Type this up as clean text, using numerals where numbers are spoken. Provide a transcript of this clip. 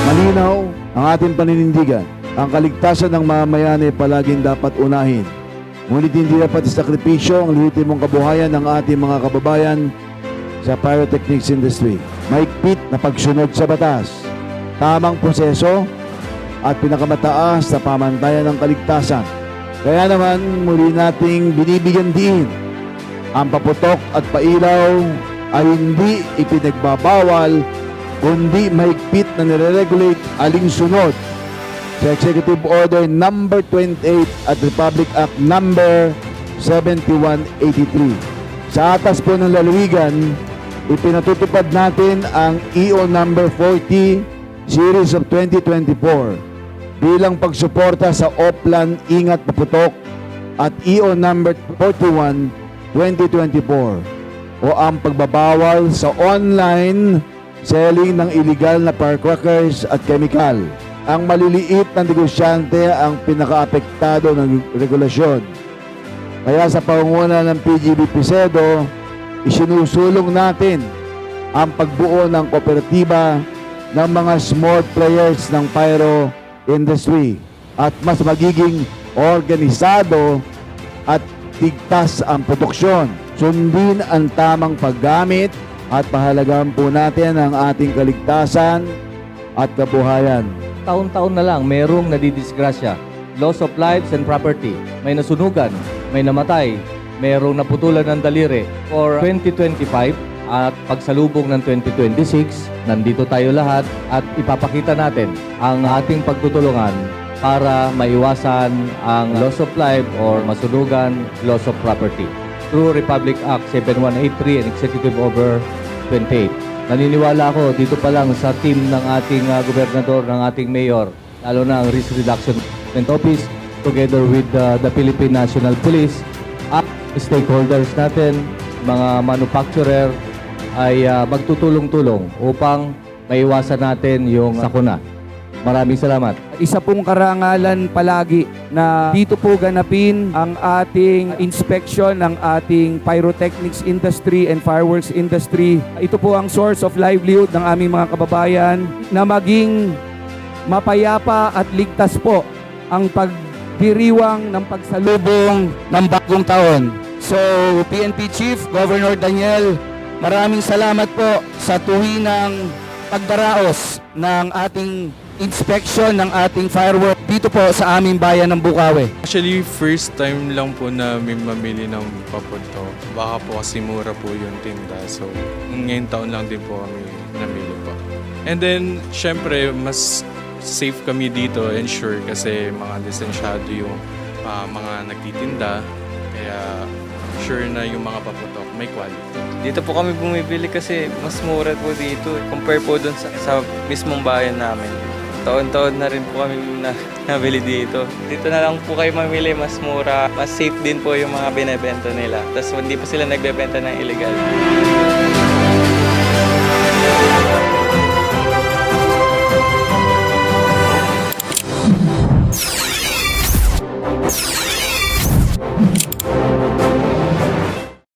Malinaw ang ating paninindigan. Ang kaligtasan ng mamayan ay palaging dapat unahin. Ngunit hindi dapat isakripisyo ang lehitimong kabuhayan ng ating mga kababayan sa pyrotechnics industry. Mahigpit na pagsunod sa batas, tamang proseso at pinakamataas na pamantayan ng kaligtasan. Kaya naman muli nating binibigyan diin ang paputok at pailaw ay hindi ipinagbabawal kundi mahigpit na nire-regulate alinsunod sa Executive Order number 28 at Republic Act number 7183. Sa atas po ng lalawigan, ipinatutupad natin ang EO number 40 series of 2024 bilang pagsuporta sa Oplan Ingat Paputok at EO number 41 2024 o ang pagbabawal sa online selling ng illegal na firecrackers at chemical. Ang maliliit na negosyante ang pinakaapektado ng regulasyon. Kaya sa pangunguna ng PGB Pisedo, isinusulong natin ang pagbuo ng kooperatiba ng mga small players ng pyro industry at mas magiging organisado at tigtas ang produksyon. Sundin ang tamang paggamit at pahalagahan po natin ang ating kaligtasan at kabuhayan. Taon-taon na lang merong nadidisgrasya. Loss of lives and property. May nasunugan, may namatay, merong naputulan ng daliri. For 2025 at pagsalubong ng 2026, nandito tayo lahat at ipapakita natin ang ating pagtutulungan para maiwasan ang loss of life or masunugan, loss of property. Through Republic Act 7183 and Executive Order 28. Naniniwala ako dito pa lang sa team ng ating gobernador, ng ating mayor, lalo na ang Risk Reduction Office, together with the Philippine National Police at stakeholders natin, mga manufacturer, ay magtutulong-tulong upang maiwasan natin yung sakuna. Maraming salamat. Isa pong karangalan palagi na dito po ganapin ang ating inspection ng ating pyrotechnics industry and fireworks industry. Ito po ang source of livelihood ng aming mga kababayan na maging mapayapa at ligtas po ang pagdiriwang ng pagsalubong ng bagong taon. So, PNP Chief, Governor Daniel, maraming salamat po sa tuwinang pagdaraos ng ating inspection ng ating firework dito po sa aming bayan ng Bukawi. Actually, first time lang po namin mamili ng papunto. Baka po kasi mura po yung tinda. So, ngayong taon lang din po kami namili po. And then, syempre, mas safe kami dito and sure kasi mga lisensyado yung mga nagtitinda. Kaya sure na yung mga paputok may quality. Dito po kami bumibili kasi mas mura po dito compare po dun sa mismong bayan namin. Taon-taon na rin po kami nabili dito. Dito na lang po kayo mamili, mas mura, mas safe din po yung mga binebenta nila. Tapos hindi pa sila nagbebenta ng illegal.